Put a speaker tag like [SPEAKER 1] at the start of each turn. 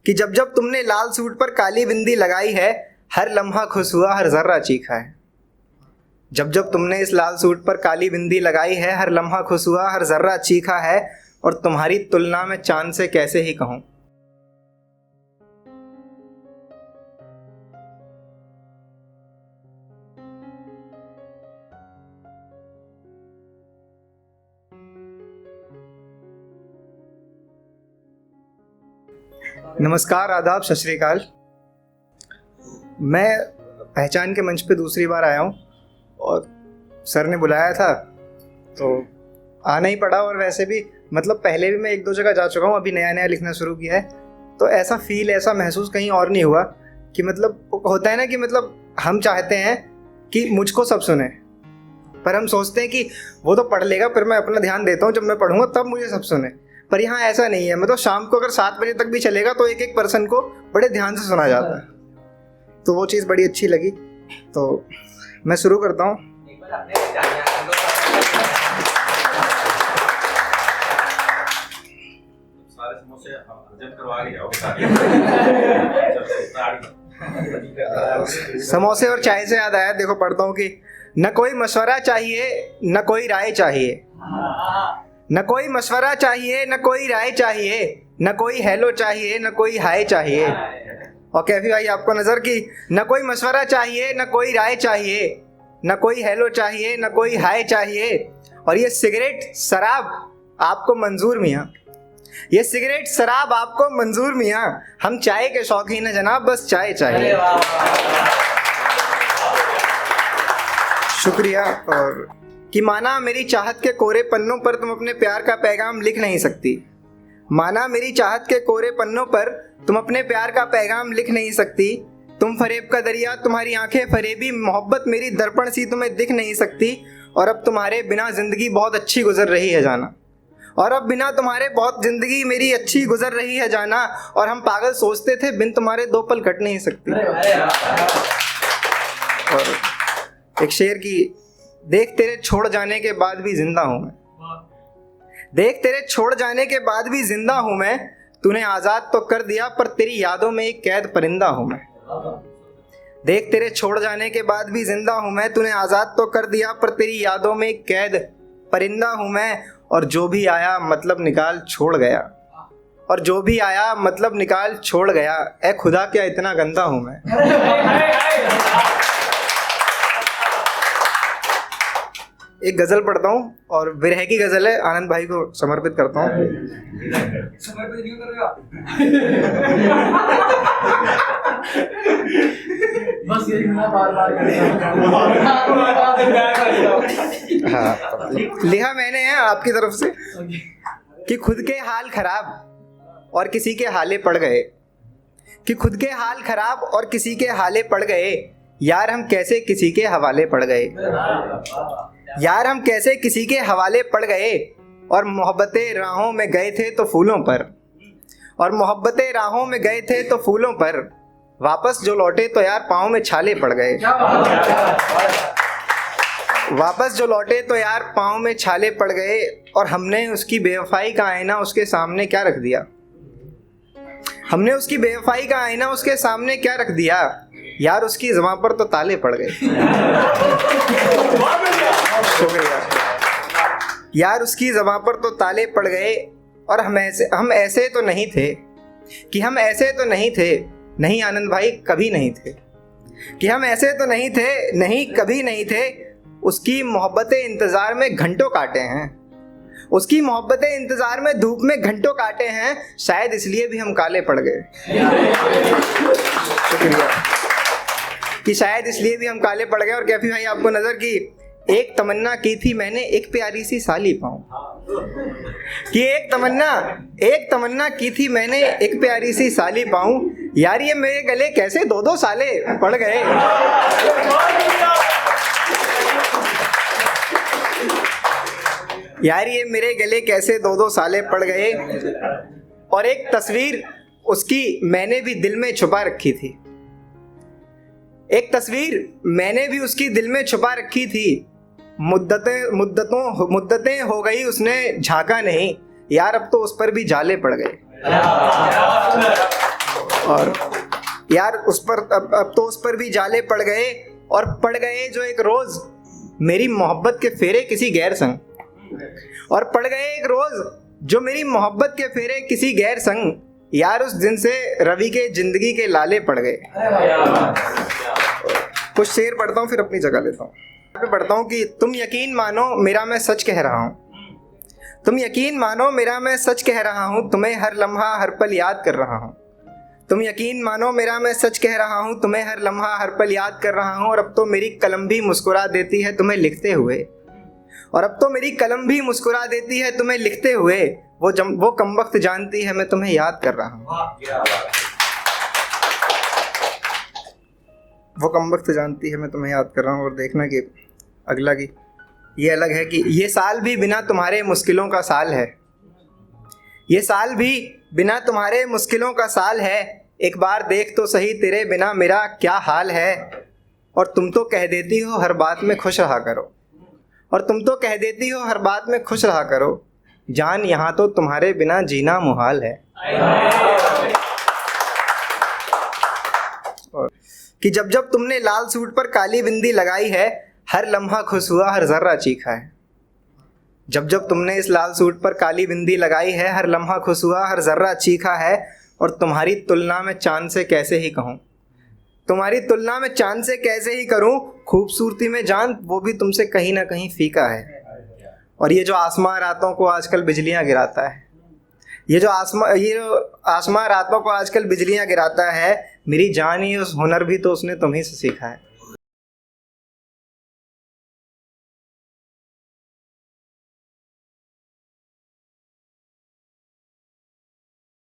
[SPEAKER 1] कि जब जब तुमने लाल सूट पर काली बिंदी लगाई है, हर लम्हा खुश हुआ, हर जर्रा चीखा है। जब जब तुमने इस लाल सूट पर काली बिंदी लगाई है, हर लम्हा खुश हुआ, हर जर्रा चीखा है। और तुम्हारी तुलना में चांद से कैसे ही कहूं। नमस्कार, आदाब, सत श्री अकाल। मैं पहचान के मंच पे दूसरी बार आया हूँ और सर ने बुलाया था तो आना ही पड़ा। और वैसे भी मतलब पहले भी मैं एक दो जगह जा चुका हूँ, अभी नया नया लिखना शुरू किया है, तो ऐसा फील, ऐसा महसूस कहीं और नहीं हुआ कि मतलब होता है ना कि मतलब हम चाहते हैं कि मुझको सब सुने, पर हम सोचते हैं कि वो तो पढ़ लेगा, फिर मैं अपना ध्यान देता हूँ, जब मैं पढ़ूंगा तब मुझे सब सुने। पर यहाँ ऐसा नहीं है। मतलब शाम को अगर 7 बजे तक भी चलेगा तो एक एक पर्सन को बड़े ध्यान से सुना जाता है, तो वो चीज़ बड़ी अच्छी लगी। तो मैं शुरू करता हूँ। समोसे और चाय से याद आया, देखो पढ़ता हूँ कि न कोई मशवरा चाहिए, न कोई राय चाहिए, न कोई मशवरा चाहिए, न कोई राय चाहिए, न कोई हेलो चाहिए, न कोई हाय चाहिए। और कैफी भाई आपको नजर की, न कोई मशवरा चाहिए, न कोई राय चाहिए, न कोई हेलो चाहिए, न कोई हाय चाहिए। और ये सिगरेट शराब आपको मंजूर मियाँ, ये सिगरेट शराब आपको मंजूर मियाँ, हम चाय के शौकीन हैं जनाब, बस चाय चाहिए। शुक्रिया। और कि माना मेरी चाहत के कोरे पन्नों पर तुम अपने प्यार का पैगाम लिख नहीं सकती, माना मेरी चाहत के कोरे पन्नों पर तुम अपने प्यार का पैगाम लिख नहीं सकती। तुम फरेब का दरिया, तुम्हारी आंखें फरेबी, मोहब्बत मेरी दर्पण सी तुम्हें दिख नहीं सकती। और अब तुम्हारे बिना जिंदगी बहुत अच्छी गुजर रही है जाना, और अब बिना तुम्हारे बहुत जिंदगी मेरी अच्छी गुजर रही है जाना। और हम पागल सोचते थे बिन तुम्हारे 2 पल कट नहीं सकती। और एक शेर की, देख तेरे छोड़ जाने के बाद भी जिंदा हूं मैं, देख तेरे छोड़ जाने के बाद भी जिंदा हूं मैं, तूने आजाद तो कर दिया पर तेरी यादों में एक कैद परिंदा हूं मैं। देख तेरे छोड़ जाने के बाद भी जिंदा हूं मैं, तूने आजाद तो कर दिया पर तेरी यादों में एक कैद परिंदा हूं मैं। और जो भी आया मतलब निकाल छोड़ गया, और जो भी आया मतलब निकाल छोड़ गया, ए खुदा क्या इतना गंदा हूं मैं। एक गजल पढ़ता हूँ और विरह की गजल है, आनंद भाई को समर्पित करता हूँ।
[SPEAKER 2] समर्पित क्यों करेगा? बस यही बार-बार
[SPEAKER 1] हाँ, लिखा मैंने है आपकी तरफ से कि खुद के हाल खराब और किसी के हाले पड़ गए, कि खुद के हाल खराब और किसी के हाले पड़ गए, यार हम कैसे किसी के हवाले पड़ गए, यार हम कैसे किसी के हवाले पड़ गए। और मोहब्बतें राहों में गए थे तो फूलों पर, और मोहब्बतें राहों में गए थे तो फूलों पर, वापस जो लौटे तो यार पाँव में छाले पड़ गए, वापस जो लौटे तो यार पाँव में छाले पड़ गए। और हमने उसकी बेवफाई का आईना उसके सामने क्या रख दिया, हमने उसकी बेवफाई का आईना उसके सामने क्या रख दिया, यार उसकी ज़बान पर तो ताले पड़ गए। शुक्रिया। यार उसकी ज़बान पर तो ताले पड़ गए। और हम ऐसे तो नहीं थे, कि हम ऐसे तो नहीं थे, नहीं आनंद भाई कभी नहीं थे, कि हम ऐसे तो नहीं थे, नहीं कभी नहीं थे। उसकी मोहब्बतें इंतज़ार में घंटों काटे हैं, उसकी मोहब्बतें इंतज़ार में धूप में घंटों काटे हैं, शायद इसलिए भी हम काले पड़ गए। शुक्रिया। कि शायद इसलिए भी हम काले पड़ गए। और कैफी भाई आपको नजर की, एक तमन्ना की थी मैंने एक प्यारी सी साली पाऊं, कि एक तमन्ना की थी मैंने एक प्यारी सी साली पाऊं, यार ये मेरे गले कैसे 2-2 साले पड़ गए। यार ये मेरे गले कैसे 2-2 साले पड़ गए। और एक तस्वीर उसकी मैंने भी दिल में छुपा रखी थी, एक तस्वीर मैंने भी उसकी दिल में छुपा रखी थी। मुद्दतें हो गई उसने झांका नहीं, यार अब तो उस पर भी जाले पड़ गए। और यार उस पर अब तो उस पर भी जाले पड़ गए, और पड़ गए जो एक रोज मेरी मोहब्बत के फेरे किसी गैर संग, और पड़ गए एक रोज जो मेरी मोहब्बत के फेरे किसी गैर संग, यार उस दिन से रवि के जिंदगी के लाले पड़ गए। कुछ शेर पढ़ता हूँ फिर अपनी जगह लेता हूँ। यहाँ पे पढ़ता हूँ कि तुम यकीन मानो मेरा मैं सच कह रहा हूँ, तुम यकीन मानो मेरा मैं सच कह रहा हूँ, तुम्हें हर लम्हा हर पल याद कर रहा हूँ। तुम यकीन मानो मेरा मैं सच कह रहा हूँ, तुम्हें हर लम्हा हर पल याद कर रहा हूँ। और अब तो मेरी कलम भी मुस्कुरा देती है तुम्हें लिखते हुए, और अब तो मेरी कलम भी मुस्कुरा देती है तुम्हें लिखते हुए। वो कमबख्त जानती है मैं तुम्हें याद कर रहा हूँ, वो कमबख्त जानती है मैं तुम्हें याद कर रहा हूँ। और देखना कि अगला की ये अलग है कि ये साल भी बिना तुम्हारे मुश्किलों का साल है, ये साल भी बिना तुम्हारे मुश्किलों का साल है। एक बार देख तो सही तेरे बिना मेरा क्या हाल है। और तुम तो कह देती हो हर बात में खुश रहा करो, और तुम तो कह देती हो हर बात में खुश रहा करो, जान यहाँ तो तुम्हारे बिना जीना मुहाल है। और कि जब जब तुमने लाल सूट पर काली बिंदी लगाई है, हर लम्हा खुश हुआ हर जर्रा चीखा है। जब जब तुमने इस लाल सूट पर काली बिंदी लगाई है, हर लम्हा खुश हुआ हर जर्रा चीखा है। और तुम्हारी तुलना में चांद से कैसे ही कहूँ, तुम्हारी तुलना में चांद से कैसे ही करूँ, खूबसूरती में जान वो भी तुमसे कहीं ना कहीं फीका है। और ये जो आसमां रातों को आजकल बिजलियां गिराता है, ये जो आसमां रातों को आजकल बिजलियां गिराता है, मेरी जान ही उस हुनर भी तो उसने तुम्ही से सीखा है।